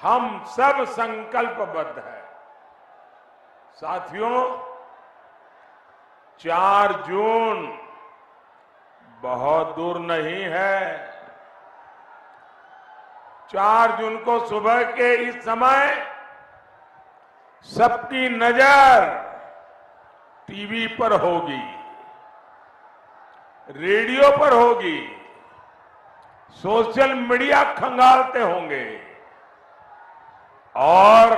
हम सब संकल्पबद्ध हैं। साथियों, 4 जून बहुत दूर नहीं है। 4 जून को सुबह के इस समय सबकी नजर टीवी पर होगी, रेडियो पर होगी, सोशल मीडिया खंगालते होंगे और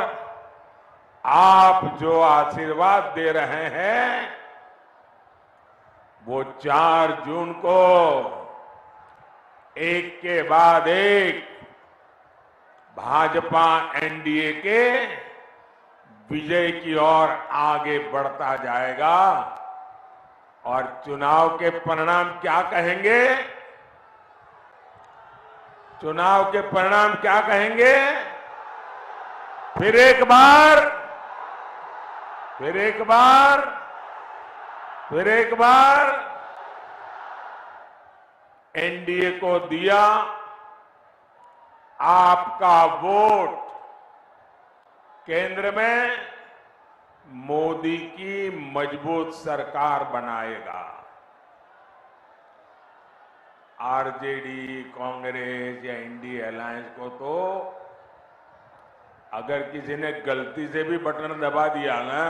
आप जो आशीर्वाद दे रहे हैं वो 4 जून को एक के बाद एक भाजपा एनडीए के विजय की ओर आगे बढ़ता जाएगा। और चुनाव के परिणाम क्या कहेंगे? चुनाव के परिणाम क्या कहेंगे? फिर एक बार, फिर एक बार, फिर एक बार एनडीए को दिया आपका वोट, केंद्र में मोदी की मजबूत सरकार बनाएगा। आरजेडी, कांग्रेस या इंडिया अलायंस को तो अगर किसी ने गलती से भी बटन दबा दिया ना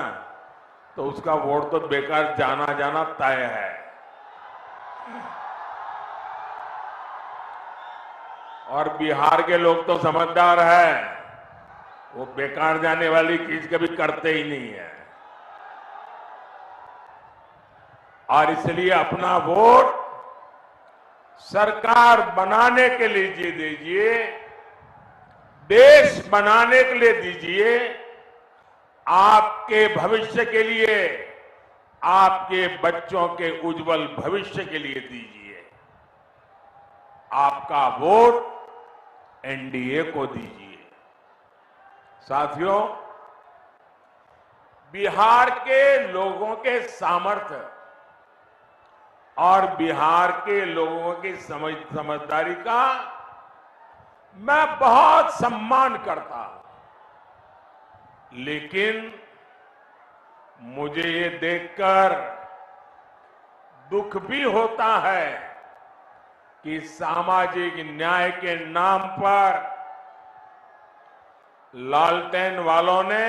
तो उसका वोट तो बेकार जाना जाना तय है। और बिहार के लोग तो समझदार हैं, वो बेकार जाने वाली चीज कभी करते ही नहीं है। और इसलिए अपना वोट सरकार बनाने के लिए दीजिए, देश बनाने के लिए दीजिए, आपके भविष्य के लिए, आपके बच्चों के उज्जवल भविष्य के लिए दीजिए। आपका वोट एनडीए को दीजिए। साथियों, बिहार के लोगों के सामर्थ्य और बिहार के लोगों की समझदारी का मैं बहुत सम्मान करता हूं, लेकिन मुझे ये देखकर दुख भी होता है कि सामाजिक न्याय के नाम पर लालटेन वालों ने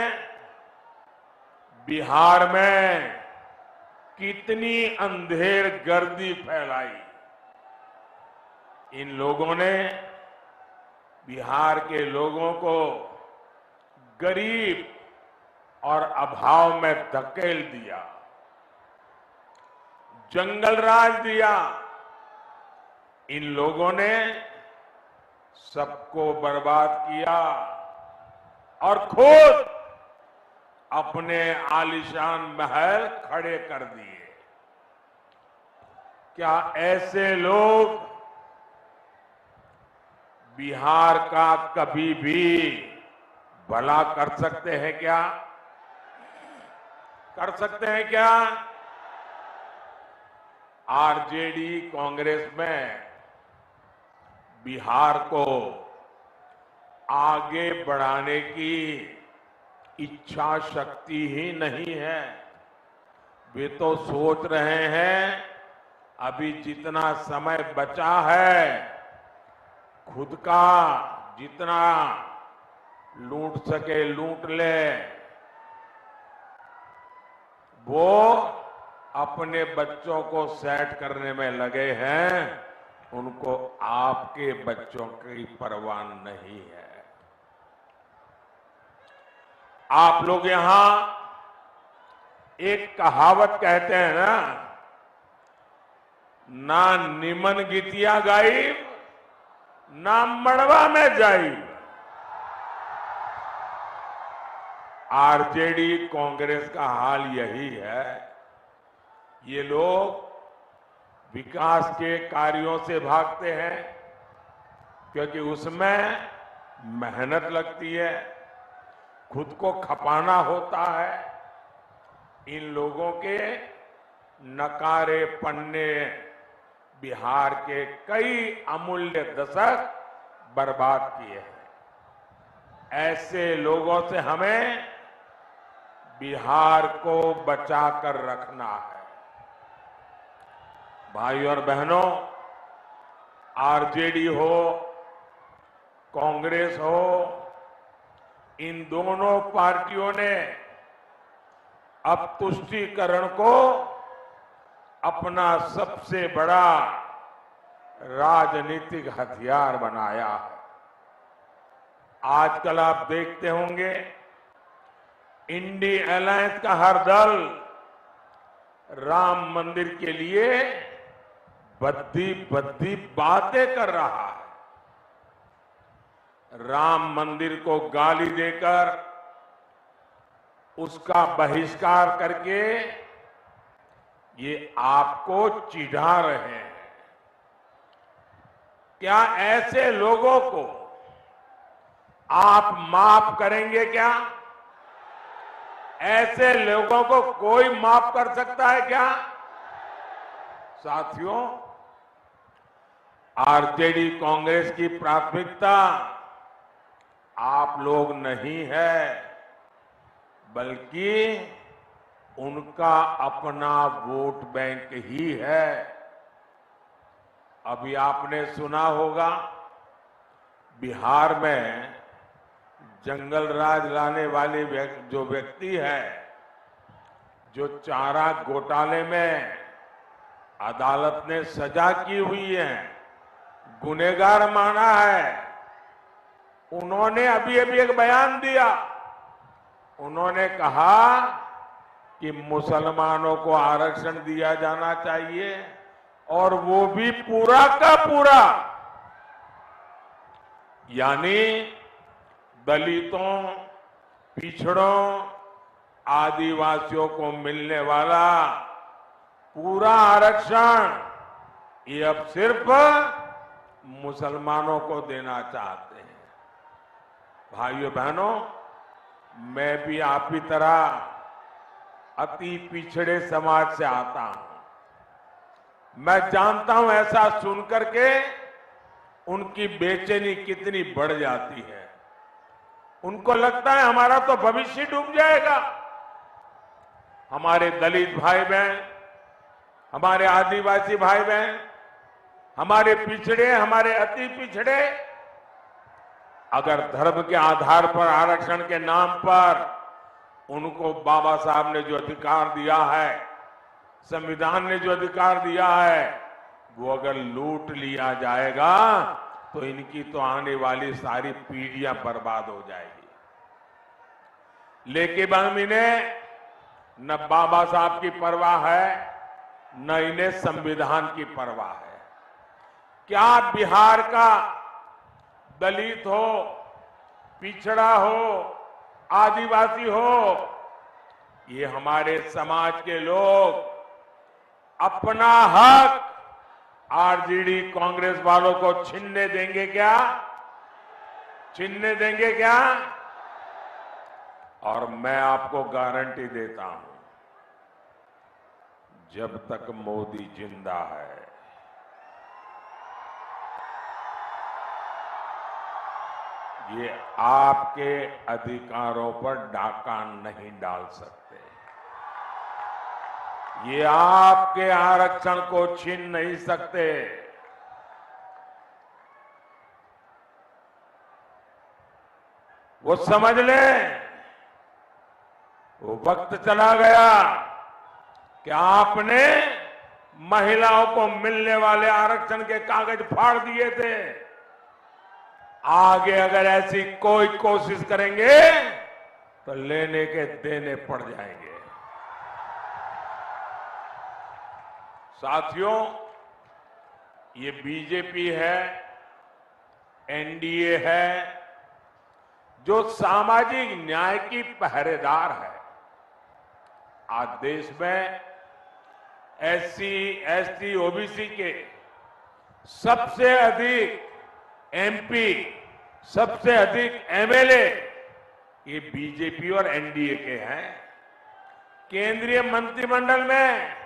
बिहार में कितनी अंधेर गर्दी फैलाई। इन लोगों ने बिहार के लोगों को गरीब और अभाव में धकेल दिया, जंगल राज दिया। इन लोगों ने सबको बर्बाद किया और खुद अपने आलीशान महल खड़े कर दिए। क्या ऐसे लोग बिहार का कभी भी भला कर सकते हैं क्या? कर सकते हैं क्या? आरजेडी कांग्रेस में बिहार को आगे बढ़ाने की इच्छा शक्ति ही नहीं है। वे तो सोच रहे हैं अभी जितना समय बचा है खुद का जितना लूट सके लूट ले। वो अपने बच्चों को सेट करने में लगे हैं, उनको आपके बच्चों की परवाह नहीं है। आप लोग यहां एक कहावत कहते हैं ना निमन गीतिया गाइब ना मड़वा में जाइब। आरजेडी कांग्रेस का हाल यही है। ये लोग विकास के कार्यों से भागते हैं क्योंकि उसमें मेहनत लगती है, खुद को खपाना होता है। इन लोगों के नकारे पन्ने बिहार के कई अमूल्य दशक बर्बाद किए हैं। ऐसे लोगों से हमें बिहार को बचाकर रखना है। भाइयों और बहनों, आरजेडी हो, कांग्रेस हो, इन दोनों पार्टियों ने अब तुष्टीकरण को अपना सबसे बड़ा राजनीतिक हथियार बनाया है। आजकल आप देखते होंगे इंडी अलायंस का हर दल राम मंदिर के लिए बद्दी बद्दी बातें कर रहा है। राम मंदिर को गाली देकर, उसका बहिष्कार करके ये आपको चिढ़ा रहे हैं। क्या ऐसे लोगों को आप माफ करेंगे क्या? ऐसे लोगों को कोई माफ कर सकता है क्या? साथियों, आरजेडी कांग्रेस की प्राथमिकता आप लोग नहीं है, बल्कि उनका अपना वोट बैंक ही है। अभी आपने सुना होगा बिहार में जंगल राज लाने वाले जो व्यक्ति है, जो चारा घोटाले में अदालत ने सजा की हुई है, गुनहगार माना है, उन्होंने अभी अभी एक बयान दिया। उन्होंने कहा कि मुसलमानों को आरक्षण दिया जाना चाहिए और वो भी पूरा का पूरा, यानी दलितों, पिछड़ों, आदिवासियों को मिलने वाला पूरा आरक्षण ये अब सिर्फ मुसलमानों को देना चाहते हैं। भाइयों बहनों, मैं भी आप की तरह अति पिछड़े समाज से आता हूं। मैं जानता हूं ऐसा सुनकर के उनकी बेचैनी कितनी बढ़ जाती है। उनको लगता है हमारा तो भविष्य डूब जाएगा। हमारे दलित भाई बहन, हमारे आदिवासी भाई बहन, हमारे पिछड़े, हमारे अति पिछड़े अगर धर्म के आधार पर आरक्षण के नाम पर उनको बाबा साहब ने जो अधिकार दिया है, संविधान ने जो अधिकार दिया है, वो अगर लूट लिया जाएगा तो इनकी तो आने वाली सारी पीढ़ियां बर्बाद हो जाएगी। लेकिन हम इन्हें न बाबा साहब की परवाह है, न इन्हें संविधान की परवाह है। क्या बिहार का दलित हो, पिछड़ा हो, आदिवासी हो, ये हमारे समाज के लोग अपना हक आरजेडी कांग्रेस वालों को छीनने देंगे क्या? छीनने देंगे क्या? और मैं आपको गारंटी देता हूं, जब तक मोदी जिंदा है, ये आपके अधिकारों पर डाका नहीं डाल सकते। ये आपके आरक्षण को छीन नहीं सकते। वो समझ लें, वो वक्त चला गया कि आपने महिलाओं को मिलने वाले आरक्षण के कागज फाड़ दिए थे। आगे अगर ऐसी कोई कोशिश करेंगे तो लेने के देने पड़ जाएंगे। साथियों, ये बीजेपी है, एनडीए है, जो सामाजिक न्याय की पहरेदार है। आज देश में एससी, एसटी, ओबीसी के सबसे अधिक एमपी, सबसे अधिक एमएलए ये बीजेपी और एनडीए के हैं। केंद्रीय मंत्रिमंडल में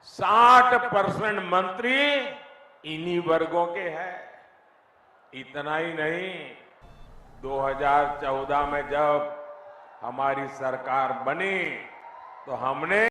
60% मंत्री इन्हीं वर्गों के हैं। इतना ही नहीं, 2014 में जब हमारी सरकार बनी तो हमने